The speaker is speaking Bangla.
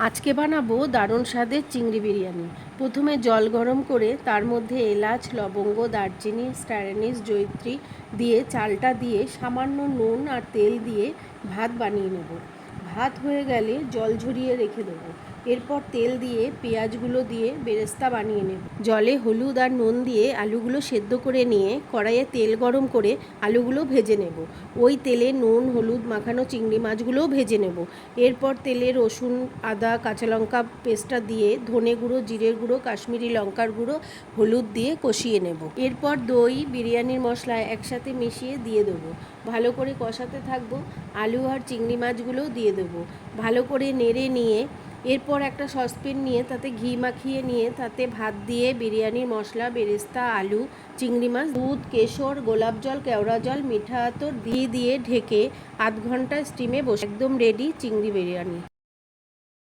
আজকে বানাবো দারুণ স্বাদের চিংড়ি বিরিয়ানি। প্রথমে জল গরম করে তার মধ্যে এলাচ, লবঙ্গ, দারচিনি, স্টার অ্যানিস, জয়িত্রী দিয়ে চালটা দিয়ে সামান্য নুন আর তেল দিয়ে ভাত বানিয়ে নেব। ভাত হয়ে গেলে জল ঝরিয়ে রেখে দেবো। এরপর তেল দিয়ে পেঁয়াজগুলো দিয়ে বেরেস্তা বানিয়ে নেব। জলে হলুদ আর নুন দিয়ে আলুগুলো সেদ্ধ করে নিয়ে কড়াইয়ে তেল গরম করে আলুগুলো ভেজে নেব। ওই তেলে নুন হলুদ মাখানো চিংড়ি মাছগুলোও ভেজে নেব। এরপর তেলে রসুন, আদা, কাঁচা লঙ্কা পেস্টটা দিয়ে ধনে গুঁড়ো, জিরের গুঁড়ো, কাশ্মীরি লঙ্কার গুঁড়ো, হলুদ দিয়ে কষিয়ে নেব। এরপর দই, বিরিয়ানির মশলা একসাথে মিশিয়ে দিয়ে দেবো। ভালো করে কষাতে থাকবো। আলু আর চিংড়ি মাছগুলোও দিয়ে দেবো। ভালো করে নেড়ে নিয়ে এরপর একটা সসপ্যান নিয়ে তাতে ঘি মাখিয়ে নিয়ে তাতে ভাত দিয়ে বিরিয়ানির মশলা, বেরেস্তা, আলু, চিংড়ি মাছ, দুধ, কেশর, গোলাপ জল, কেওড়া জল, মিঠা আতর দিয়ে ঢেকে আধ ঘন্টা স্টিমে বসে একদম রেডি চিংড়ি বিরিয়ানি।